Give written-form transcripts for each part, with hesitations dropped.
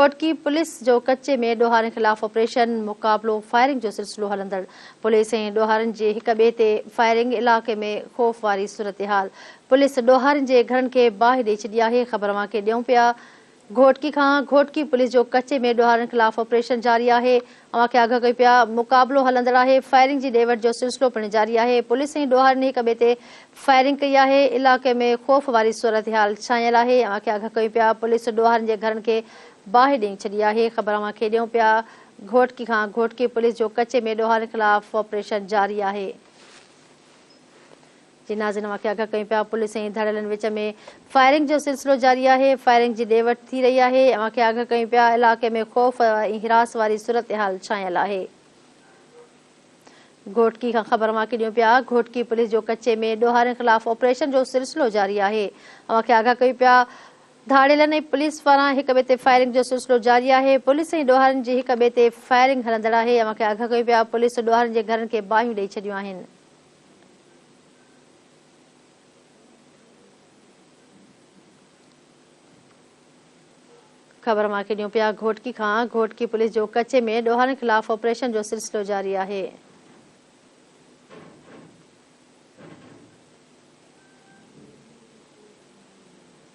Kotki police जो कच्चे में ॾोहारनि ख़िलाफ़ ऑपरेशन मुक़ाबलो फायरिंग जो सिलसिलो हलंदड़ पुलिस ऐं ॾोहारनि जे हिक ॿिए ते फायरिंग इलाक़े में ख़ौफ़ वारी सूरत-हाल। पुलिस ॾोहारनि जे घरनि खे बाहि ॾेई छॾी आहे। ख़बर मांखे ॾियूं पिया घोटकी खां। घोटकी पुलिस जो कच्चे में ॾोहारनि ख़िलाफ़ ऑपरेशन जारी आहे। अवांखे आगाह कई पिया मुक़ाबलो हलंदड़ आहे। फायरिंग जी ॾे वठि जो सिलसिलो पिणु जारी आहे। पुलिस ऐं ॾोहारनि हिक ॿिए ते फायरिंग कई आहे। इलाक़े में ख़ौफ़ वारी सूरत-हाल छायल आहे। अवांखे आगाह कई पिया पुलिस ॾोहारनि जे घरनि खे बाहि ॾेई छॾी आहे। ख़बर मांखे ॾियूं पिया घोटकी खां। घोटकी पुलिस जो कच्चे में ॾोहारनि ख़िलाफ़ ऑपरेशन जारी आहे। जी नाज़रीन, अवांखे आगाह कई पिया पुलिस ऐं धड़ियलनि विच में फायरिंग जो सिलसिलो जारी आहे। फायरिंग जी ॾे वठि थी रही आहे। अवांखे आगाह कई पिया इलाक़े में ख़ौफ़ ऐं हिरास वारी सूरत-हाल छायल आहे। घोटकी खां ख़बर मांखे ॾियूं पिया घोटकी पुलिस जो कच्चे में ॾोहारनि ख़िलाफ़ ऑपरेशन जो सिलसिलो जारी आहे। अवांखे आगाह कई पिया धाड़ियलनि ऐं पुलिस पारां हिक ॿिए ते फायरिंग जो सिलसिलो जारी आहे। पुलिस ऐं ॾोहारनि जी हिक ॿिए ते फायरिंग हलंदड़ आहे। अवांखे आगाह कई पिया पुलिस ॾोहारनि जे घरनि खे बाहियूं ॾेई छॾियूं आहिनि। ख़बर मांखे ॾियूं पिया घोटकी खां। घोटकी पुलिस जो कच्चे में ॾोहारनि ख़िलाफ़ ऑपरेशन जो सिलसिलो जारी आहे।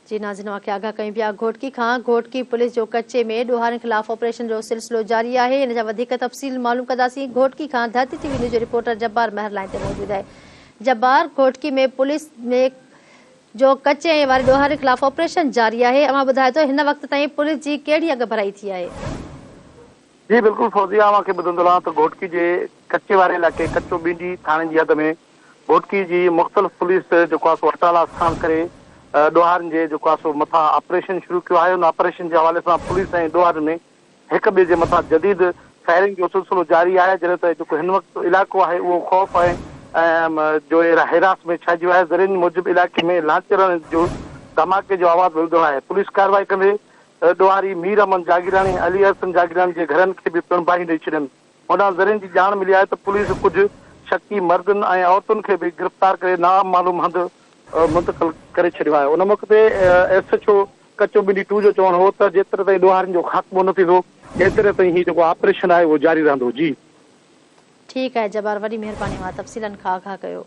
जी नाज़रीन, अवांखे आगाह कई पिया घोटकी खां। घोटकी पुलिस जो कच्चे में ॾोहारनि ख़िलाफ़ ऑपरेशन जो सिलसिलो जारी आहे। इन जा वधीक तफ़सील मालूम कंदासीं। घोटकी खां धरती टीवी न्यूज़ जो रिपोर्टर जब्बार महर लाइन ते मौजूद आहे। जब्बार, घोटकी में पुलिस में जो कच्चे वारे ॾोहारनि ख़िलाफ़ ऑपरेशन जारी आहे। अवां ॿुधाए थो हिन वक़्त ताईं पुलिस जी कहिड़ी अॻ भराई थी आहे? जी बिल्कुल फौजिया, अवांखे ॿुधंदो त घोटकी जे कच्चे वारे इलाइक़े कच्चो बींडी थाणे जी हद में घोटकी जी मुख़्तलिफ़ पुलिस जेको आहे सो हटाला स्थान करे ॾोहारनि जे जेको आहे सो मथां ऑपरेशन शुरू कयो आहे। उन ऑपरेशन जे हवाले सां पुलिस ऐं ॾोहारनि में हिक ॿिए जे मथां जदीद फायरिंग जो सिलसिलो जारी आहे। जॾहिं त जेको हिन वक़्तु इलाइक़ो आहे उहो ख़ौफ़ ऐं जो हिरास में छाइजियो आहे। ज़रीन मूजिबि इलाइक़े में लांचर जो धमाके जो आवाज़ मिलंदो आहे। पुलिस कार्रवाई कंदे ॾोहारी मीर अमन जागीरानी, अली हसन जागीरानी जे घरनि खे बि पिणु बाहि ॾेई छॾियनि। होॾां ज़रीन जी ॼाण मिली आहे त पुलिस कुझु शकी मर्दनि ऐं औरतुनि खे बि गिरफ़्तार करे नामालूम हंधि मुंतक़िल करे छॾियो आहे। उन मौक़े ते SHO कच्चो बींडी 2 जो चवणु हो त जेतिरे ताईं ॾोहारनि जो ख़ात्मो न थींदो एतिरे ताईं ही जेको ऑपरेशन आहे उहो जारी रहंदो। जी ठीकु आहे जब्बार, वॾी महिरबानी, मां तफ़सीलनि खां आगाह कयो।